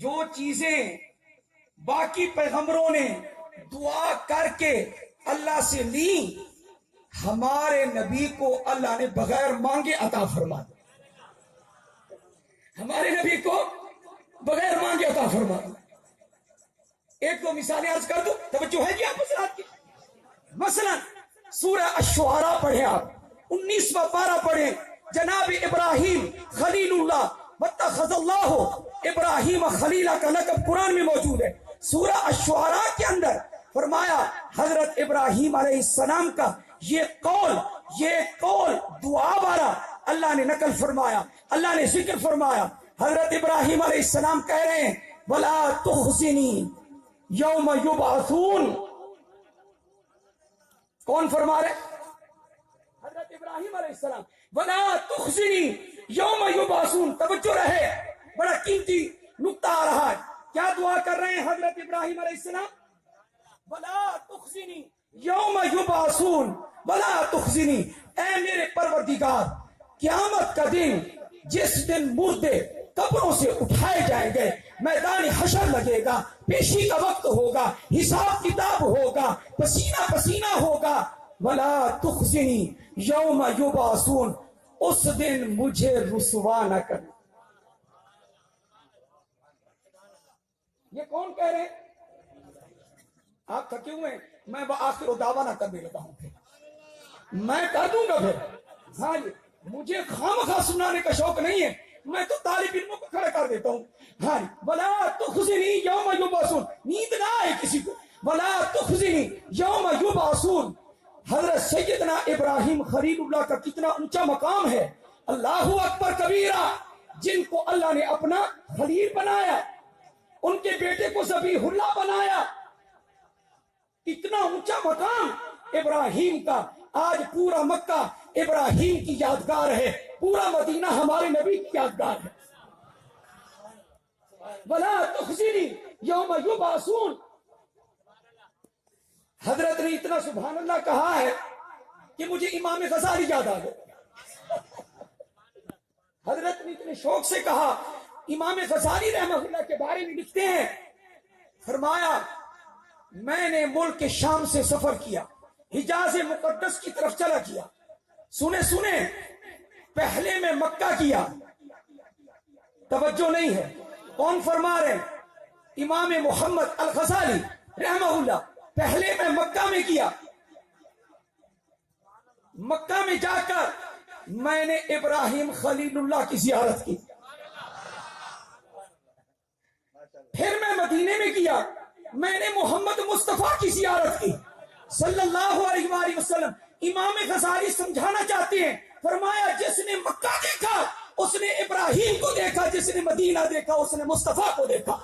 जो चीजें बाकी पैगंबरों ने दुआ करके अल्लाह से ली, हमारे नबी को अल्लाह ने बगैर मांगे अता फरमा दिया। हमारे नबी को बगैर मांगे अता फरमा दिया। एक दो मिसालें अर्ज कर दो, तवज्जो है जी आप मसलात की। मसलन सूरह अश-शुआरा पढ़े आप, 19वां पारा पढ़े। जनाब इब्राहिम खलीलुल्लाह वत्तखज़ल्लाहु इब्राहिम खलीला का लक़ब कुरान में मौजूद है। सूरह अश-शुआरा के अंदर फरमाया हजरत इब्राहिम अलैहिस्सलाम का ये कौल दुआ वाला अल्लाह ने नकल फरमाया, अल्लाह ने जिक्र फरमाया। हजरत इब्राहिम अलैहिस्सलाम कह रहे हैं वला तुखज़िनी यौम युबअसून। कौन फरमा रहे? हजरत इब्राहिम अलैहिस्सलाम। वला तुखज़िनी यौम युबअसून। तवज्जो रहे, बड़ा कीमती नुक्ता आ रहा है। क्या दुआ कर रहे हैं हजरत इब्राहिम अलैहिस्सलाम? वला तुखज़िनी यौम युबअसून, वला तुखज़िनी, ऐ मेरे परवरदिगार, क़यामत का दिन जिस दिन मुर्दे कब्रों से उठाए जाएंगे, मैदान हशर लगेगा, पेशी का वक्त होगा, हिसाब किताब होगा, पसीना पसीना होगा, वला तुखज़िनी यौम युबअसून, उस दिन मुझे रुसवा न कर। ये कौन कह रहे हैं? आप थके हुए हैं, मैं आखिर दावा ना करने लगा हूं, फिर मैं कर दूंगा फिर। हाँ जी, मुझे खामखा सुनाने का शौक नहीं है, मैं तो तालिब इल्मों को खड़ा कर देता हूँ। हाँ जी, वला तुखज़िनी यौम युबअसून, नींद ना आए किसी को। वला तुखज़िनी यौम युबअसून। हजरत सैयदना इब्राहिम खलीलुल्लाह का कितना ऊंचा मकाम है। अल्लाहु अकबर कबीरा, जिनको अल्लाह ने अपना खलील बनाया, उनके बेटे को ज़बीहुल्लाह बनाया, इतना ऊंचा मकाम इब्राहिम का। आज पूरा मक्का इब्राहिम की यादगार है, पूरा मदीना हमारे नबी की यादगार है। वला तुखज़िनी यौम युबअसून। हजरत ने इतना सुभान अल्लाह कहा है कि मुझे इमाम गज़ाली याद आ गए। हजरत ने इतने शौक से कहा, इमाम गज़ाली रहमतुल्लाह के बारे में लिखते हैं, फरमाया मैंने मुल्क शाम से सफर किया, हिजाज मुकद्दस की तरफ चला किया। सुने सुने, पहले मैं मक्का किया, तवज्जो नहीं है। कौन फरमा रहे? इमाम मोहम्मद अल गज़ाली रहमतुल्लाह। पहले मैं मक्का में किया, मक्का में जाकर मैंने इब्राहिम खलीलुल्लाह की जियारत की। फिर मैं मदीने में किया, मैंने मोहम्मद मुस्तफा की जियारत की सल्लल्लाहु अलैहि वसल्लम। इमाम गज़ाली समझाना चाहते हैं, फरमाया जिसने मक्का देखा उसने इब्राहिम को देखा, जिसने मदीना देखा उसने मुस्तफा को देखा।